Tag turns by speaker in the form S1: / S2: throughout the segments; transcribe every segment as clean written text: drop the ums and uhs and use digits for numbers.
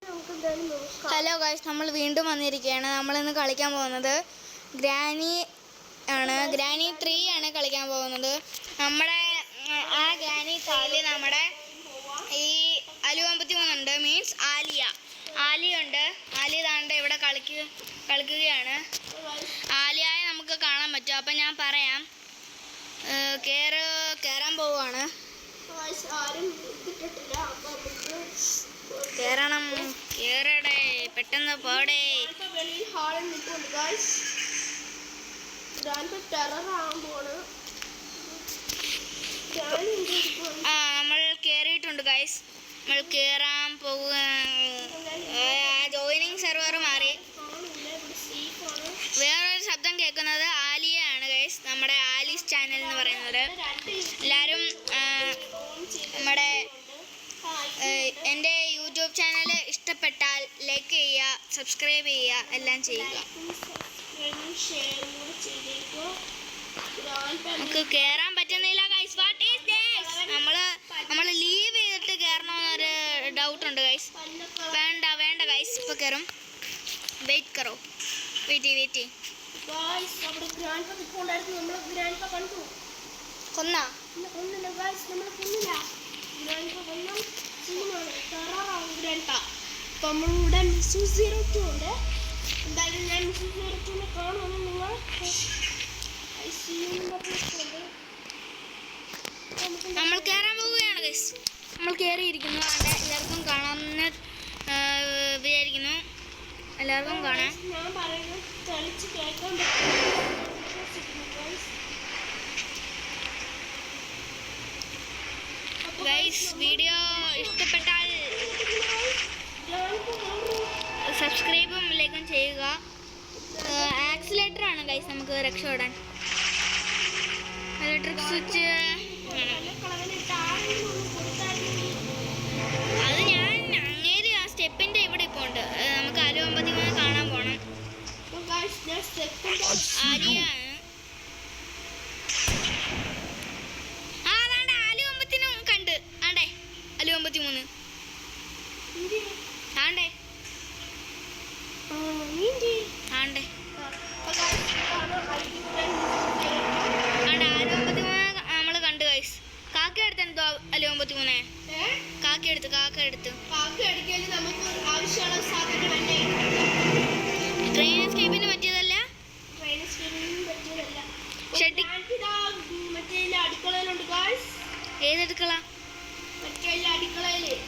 S1: Hello guys, നമ്മൾ വീണ്ടും വന്നിരിക്കുകയാണ്. നമ്മളിന്ന് കളിക്കാൻ പോകുന്നത് ഗ്രാനി ആണ്. ഗ്രാനി 3 ആണ് കളിക്കാൻ പോകുന്നത്. നമ്മുടെ ആ ഗ്രാനി 3 നമ്മുടെ ഈ അലു53 ഉണ്ട്, മീൻസ് ആലിയുണ്ട്. ആലി താണ്ട് ഇവിടെ കളിക്കുകയാണ്. ആലിയായെ നമുക്ക് കാണാൻ പറ്റും. അപ്പം ഞാൻ പറയാം, കയറാൻ പോവുകയാണ്. കേറണം, കേറടേ, പെട്ടെന്ന് പോടേ. നമ്മൾ കേറിയിട്ടുണ്ട് ഗൈസ്. നമ്മൾ കേറാൻ പോകുക. ജോയിനിങ് സെർവർ മാറി. വേറൊരു ശബ്ദം കേൾക്കുന്നത് ആലിയാണ് ഗൈസ്. നമ്മുടെ ആലീസ് ചാനൽ എന്ന് പറയുന്നത്. എല്ലാവരും നമ്മുടെ എൻ്റെ യൂട്യൂബ് ചാനൽ ഇഷ്ടപ്പെട്ടാൽ ലൈക്ക് ചെയ്യുക, സബ്സ്ക്രൈബ് ചെയ്യുക, എല്ലാം ചെയ്യുക. നമുക്ക് കയറാൻ പറ്റുന്നില്ല ഗൈസ്. What is this? നമ്മൾ ലീവ് ചെയ്തിട്ട് കയറണമെന്നൊരു ഡൗട്ടുണ്ട് ഗൈസ്. വേണ്ട ഗൈസ്, ഇപ്പോൾ കയറും. വെയിറ്റ് കൊന്നാ
S2: നമ്മളുടെ മിസ്സസ് 02 ഉണ്ട്. എന്തായാലും ഞാൻ മിസ്സസ് 02 കാണുമെന്ന് നിങ്ങൾ
S1: നമ്മൾ കയറാൻ പോവുകയാണ് ഗൈസ്. നമ്മൾ കയറിയിരിക്കുന്നു. എല്ലാവർക്കും കാണാമെന്ന് വിചാരിക്കുന്നു. എല്ലാവർക്കും കാണാം.
S2: ഞാൻ പറയുന്നത് തെളിച്ച് കേൾക്കാൻ
S1: ഗൈസ്. വീഡിയോ ഇഷ്ടപ്പെട്ടാൽ സബ്സ്ക്രൈബും ലൈക്കും ചെയ്യുക. ആക്സിലേറ്റർ ആണ് ഗൈസ് നമുക്ക് രക്ഷപ്പെടാൻ. ഇലക്ട്രിക് സ്വിച്ച് അത് ഞാൻ അങ്ങേര് ആ സ്റ്റെപ്പിൻ്റെ ഇവിടെ ഇപ്പോൾ ഉണ്ട്. നമുക്ക് അലു53 കാണാൻ പോകണം. ആലിയാണ്. അലു53 ആണ്ടേ അലു53 നമ്മൾ കണ്ടു ഗൈസ്. കാക്ക എടുത്തെന്തോ അലു53 കാക്ക എടുത്ത് ട്രെയിൻ എസ്കേപ്പിന് പറ്റിയതല്ല. ഏതെടുക്കള?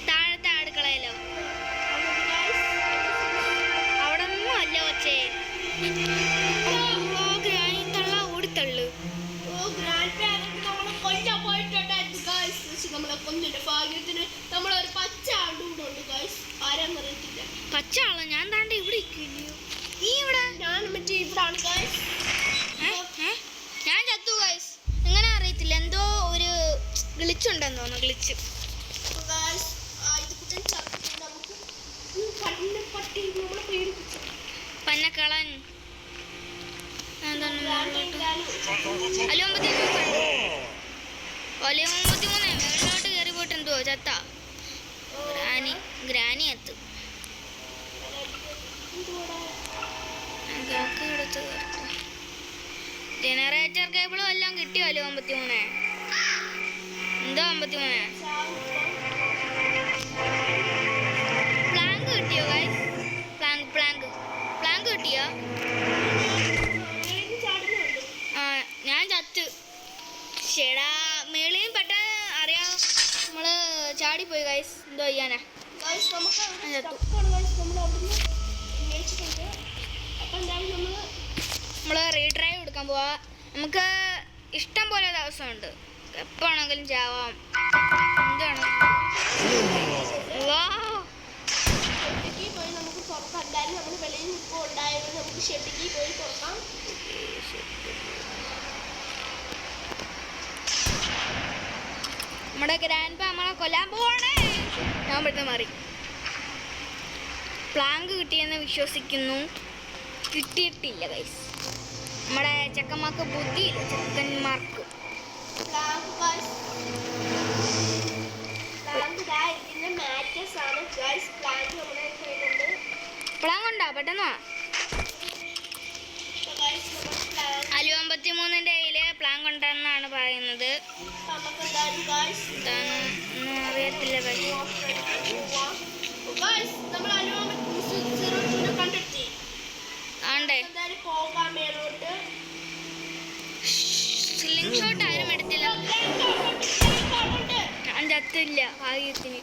S1: താഴത്തെ അടുക്കളയിലോ? അവിടെ ഒന്നും അല്ല കൊച്ചേ. ഗ്രാനി തള്ള ഓടിത്തള്ളു.
S2: നമ്മളെ കൊന്നിട്ട് ഭാഗ്യത്തിന് നമ്മളൊരു പച്ച ആണ്ടുണ്ട് ഗൈസ്. ആരാന്നറിയത്തില്ല.
S1: പച്ച ആളോ? ഞാൻ താണ്ട് ഇവിടെ ഇരിക്കില്ലയോ. നീ ഇവിടെ?
S2: ഞാൻ മറ്റേ ഇവിടാണ് ഗൈസ്.
S1: ഞാൻ ചത്തു ഗൈസ്. എങ്ങനെ അറിയത്തില്ല, എന്തോ ഒരു ഗ്ലിച്ചുണ്ടെന്ന് തോന്നുന്നു. ഗ്ലിച്ച് പന്നക്കളൻ. അലു53 മേളിലോട്ട് കയറി പോയിട്ട് എന്തോ ചത്ത. ഗ്രാനി എത്ത് ജനറേറ്റർ കേബിളും എല്ലാം കിട്ടിയോ? അലു53 എന്തോ 53 പ്ലാങ്ക് കിട്ടിയോ ഗൈസ്? പ്ലാങ്ക് കിട്ടിയോ? ഞാൻ ചത്ത്. ചേടാ, മേളിയും പെട്ടെന്ന് അറിയാം. നമ്മള് ചാടിപ്പോയി ഗൈസ്. എന്തോ ചെയ്യാനാ. നമ്മള് റീഡ്രൈവ് എടുക്കാൻ പോവാ. നമുക്ക് ഇഷ്ടം പോലെ ദിവസമുണ്ട്. എപ്പോഴാണെങ്കിലും ചാവാം. എന്താണ് നമ്മുടെ ഗ്രാൻഡ് നമ്മളെ കൊല്ലാൻ പോവാണേ. ഞാൻ പെട്ടെന്ന് മാറി. പ്ലാങ്ക് കിട്ടിയെന്ന് വിശ്വസിക്കുന്നു. കിട്ടിയിട്ടില്ല ഗൈസ്. നമ്മുടെ ചെക്കന്മാർക്ക് ബുദ്ധിയില്ല. ചെക്കന്മാർക്ക്
S2: പ്ലാങ്ക് ഇതിന്റെ മാറ്റേഴ്സ് ആണ് ഗൈസ്. പ്ലാങ്ക് നമ്മുടെ
S1: പ്ലാൻ കൊണ്ടാ പെട്ടെന്ന്
S2: So guys, നമ്മൾ plan
S1: അലു 53ന്റെ കയ്യില് പ്ലാൻ കൊണ്ടെന്നാണ് പറയുന്നത്.
S2: നമുക്ക് എന്തായാലും guys
S1: ഇതാണ് ഒന്നും അറിയത്തില്ല guys.
S2: guys നമ്മൾ അലുവ 02 കണ്ടെത്തി.
S1: ആണ്ടേ
S2: എന്തായാലും പോകാം മേലോട്ട്.
S1: സ്ലിംഗ് ഷോട്ട് ആരും എടുത്തില്ല. ഞാൻ ചത്തില്ല ഭാഗ്യത്തിന്.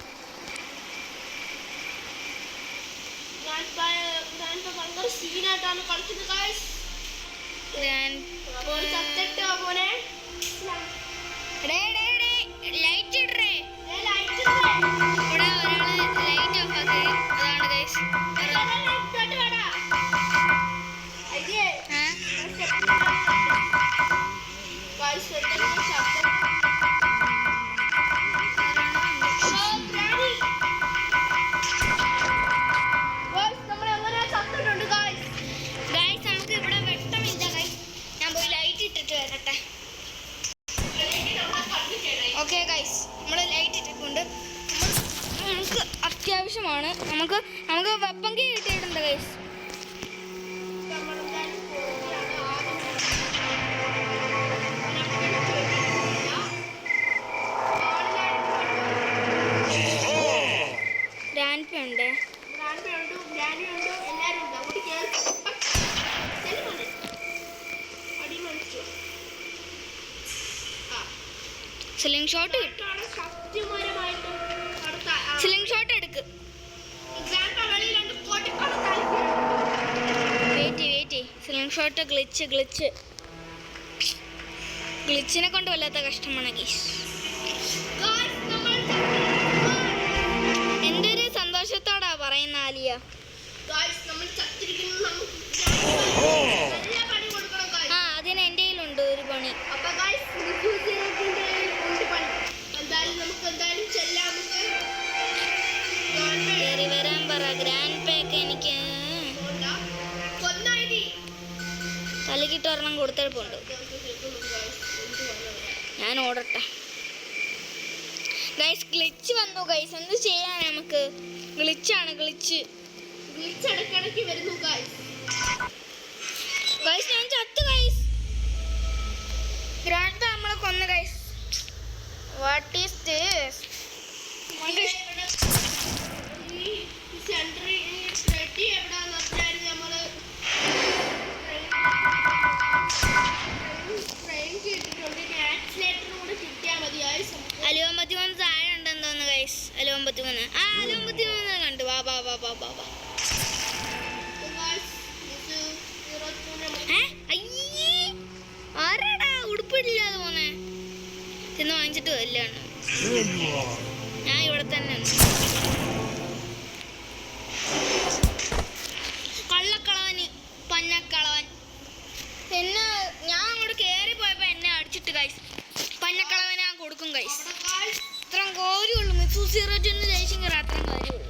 S2: ഞാനിപ്പോ ഭയങ്കര സീനായിട്ടാണ് കളിക്കുന്നത് guys. ചത്തിട്ടോ മോനെ.
S1: ലൈറ്റ് ഇടേ.
S2: ലൈറ്റ്
S1: ഇവിടെ ഒരാള് ലൈറ്റ് ഓഫ് ആക്കി. അതാണ് ഗൈസ്. ഗൈസ് നമുക്ക് ഇവിടെ വെട്ടമില്ല ഗൈസ്. ഞാൻ പോയി ലൈറ്റ് ഇട്ടിട്ട് വരട്ടെ. ഓക്കെ ഗൈസ്, നമ്മൾ ലൈറ്റ് ഇട്ടിട്ടുണ്ട്. നമുക്ക് അത്യാവശ്യമാണ്. നമുക്ക് വെപ്പൻ കീ കിട്ടിയിട്ടുണ്ട് ഗൈസ്. ഗ്രാൻഡ് ഉണ്ട്. സ്ലിംഗ് ഷോട്ട് കിട്ടും. സ്ലിംഗ് ഷോട്ട് എടുക്ക്. വെയിറ്റ്. സ്ലിംഗ് ഷോട്ട് ഗ്ലിച്ചിനെ കൊണ്ട് വല്ലാത്ത കഷ്ടമാണ് ഗീസ്. എന്തൊരു സന്തോഷത്തോടാ പറയുന്ന ആലിയ. ആ അതിന് എൻ്റെ കയ്യിലുണ്ട് ഒരു പണി. കയറി വരാൻ പറ. ഗ്രാൻഡ് പാക്ക് എനിക്ക് തലക്കിട്ട് ഒരെണ്ണം കൊടുത്തെടുപ്പുണ്ട്. ഞാൻ ഓടട്ടെ ഗൈസ്. ഗ്ലിച്ച് വന്നു ഗൈസ്. എന്ത് ചെയ്യാൻ നമുക്ക്? ഗ്ലിച്ചാണ് ഗ്ലിച്ച്
S2: ഇടയ്ക്കിടയ്ക്ക് വരുന്നു ഗൈസ്.
S1: ഞാൻ ചത്തു ഗൈസ്. ഗ്രാൻഡ് നമ്മളെ കൊന്നു ഗൈസ്. What is this? അലു 53 താഴെ ഉണ്ടെന്ന് തോന്നുന്നു ഗൈസ്. അലു 53 കണ്ടു. വാ. ആരാടാ ഉടുപ്പില്ലാതെ പോന്നെ? ചെന്ന് വാങ്ങിച്ചിട്ട് വല്ലാണ്. ഞാൻ ഇവിടെ തന്നെ കള്ളക്കളവന് പന്നക്കളവൻ എന്നെ. ഞാൻ അങ്ങോട്ട് കയറി പോയപ്പോ എന്നെ അടിച്ചിട്ട് ഗൈസ്. പന്നക്കളവനെ ഞാൻ കൊടുക്കും ഗൈസ്. അത്രയും കാര്യമുള്ളൂ. മിസു 02 ദേഷ്യം കയറി അത്രയും കാര്യമുള്ളൂ.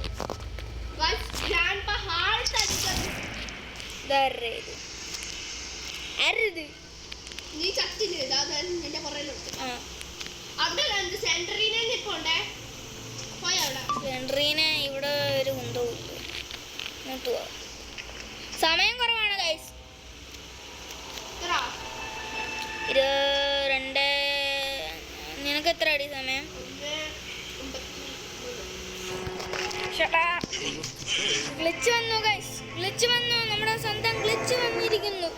S2: നീ ചത്തില്ലേ? നിന്റെ പുറയിലുണ്ട്. അവിടെ സെൻട്രീനെ നിൽപ്പുണ്ടേ. പോയ അവിടെ
S1: സെൻട്രീനെ ഇവിടെ ഒരു കുന്തവും ഇല്ല. ഇങ്ങോട്ട് പോവാ. സമയം കുറവാണ് ഗൈസ്. 22. നിനക്ക് എത്ര അടി സമയം? ഗ്ലിച്ച് വന്നു ഗൈസ്. ഗ്ലിച്ച് വന്നു. നമ്മുടെ സ്വന്തം ഗ്ലിച്ച് വന്നിരിക്കുന്നു.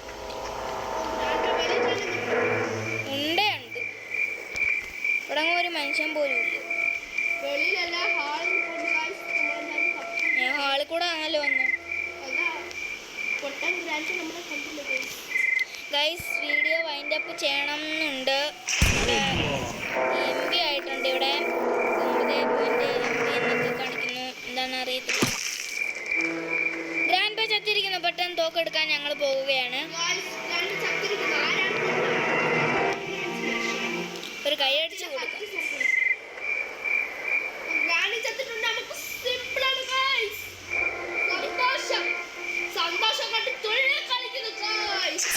S1: ഉണ്ട്. ഇവിടെ ഒരു മനുഷ്യൻ പോലും ഇല്ല. ഞാൻ ഹാളിൽ കൂടെ ആണല്ലോ വന്നു ഗൈസ്. വീഡിയോ വൈൻഡ് അപ്പ് ചെയ്യണം എന്നുണ്ട്. MB ആയിട്ടുണ്ട് ഇവിടെ. 9.MB എന്നൊക്കെ കാണിക്കുന്നു. എന്താണെന്ന് അറിയത്തില്ല. ഗ്രാൻഡ് പേ ചത്തിരിക്കുന്നു. പെട്ടെന്ന് തോക്കെടുക്കാൻ ഞങ്ങൾ പോവുകയാണ്. ഒരു കൈയടിച്ച് കൊടുക്കാം.
S2: സന്തോഷം കണ്ട് തുള്ളി കളിക്കുന്നു ഗൈസ്.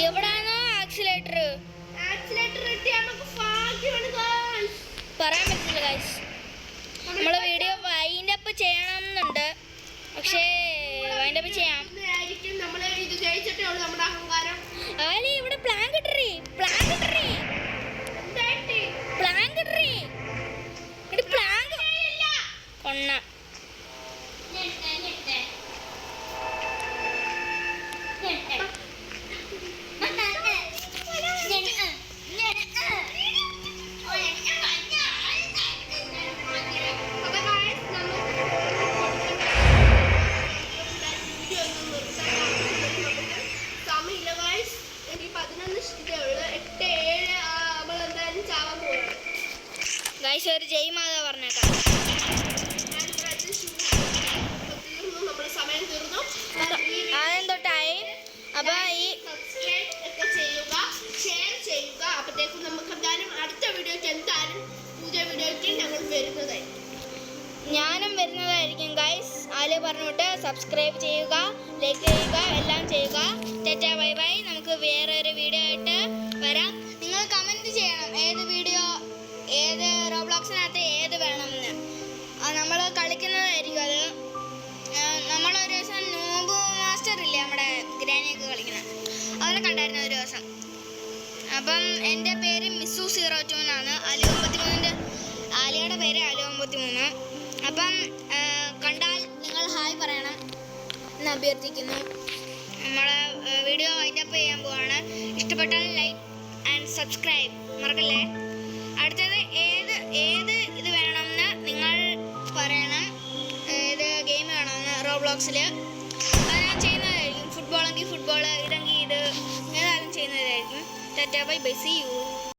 S1: എവിടാണോ ആക്സിലേറ്റർ
S2: കിട്ടിയാൽ നമുക്ക് ഭാഗ്യമാണ് ഗൈസ്.
S1: പറയാൻ പറ്റില്ല ഗൈസ്. പക്ഷേ വൈൻഡപ്പ് ചെയ്യാം.
S2: ആയിരിക്കും നമ്മൾ ഇത് ജയിച്ചിട്ടേ ഉള്ളൂ നമ്മുടെ അഹങ്കാരം.
S1: ആലി ഇവിടെ പ്ലാൻ കിട്ടറി കൊണ്ണ ഗൈസ് ഒരു ജയ് മാതാ പറഞ്ഞേക്കാം. ആദ്യം തൊട്ടായി. അപ്പൊ ഈ
S2: ഒക്കെ ചെയ്യുക, ഷെയർ ചെയ്യുക. അപ്പോഴത്തേക്കും നമുക്ക് എന്തായാലും അടുത്ത വീഡിയോയ്ക്ക് എന്തായാലും പുതിയ വീഡിയോയ്ക്ക് ഞങ്ങൾ വരുന്നതായിരിക്കും.
S1: ഞാനും വരുന്നതായിരിക്കും ഗൈസ്. ആല് പറഞ്ഞിട്ട് സബ്സ്ക്രൈബ് ചെയ്യുക, ലൈക്ക് ചെയ്യുക, എല്ലാം ചെയ്യുക. Tata bye by. നമുക്ക് വേറൊരു വീഡിയോ ആയിട്ട് വരാം. നിങ്ങൾ കമൻറ്റ് ചെയ്യണം ഏത് റോബ്ലോക്സിനകത്ത് ഏത് വേണമെന്ന്. നമ്മൾ കളിക്കുന്നതായിരിക്കും അത്. നമ്മളൊരു ദിവസം നോബ് മാസ്റ്റർ ഇല്ലേ നമ്മുടെ ഗ്രാനിയൊക്കെ കളിക്കുന്നത്, അതിനെ കണ്ടായിരുന്നു ഒരു ദിവസം. അപ്പം എൻ്റെ പേര് Missu02 എന്നാണ്. അലു 53 ആലിയുടെ പേര് അലു 53. അപ്പം കണ്ടാൽ നിങ്ങൾ ഹായ് പറയണം എന്ന് അഭ്യർത്ഥിക്കുന്നു. നമ്മൾ വീഡിയോ വൈൻഡപ്പ് ചെയ്യാൻ പോവാണ്. ഇഷ്ടപ്പെട്ടാൽ ലൈക്ക് ആൻഡ് സബ്സ്ക്രൈബ് മറക്കല്ലേ. അടുത്തത് ഏത് ഇത് വേണമെന്ന് നിങ്ങൾ പറയണം. ഏത് ഗെയിം വേണമെന്ന് റോബ്ലോക്സിൽ അത് ഞാൻ ചെയ്യുന്നതായിരിക്കും. ഫുട്ബോളെങ്കിൽ ഫുട്ബോൾ, ഇതെങ്കിൽ ഇത്, ഏതായാലും ചെയ്യുന്നതായിരിക്കും. Tata bye bye, see U.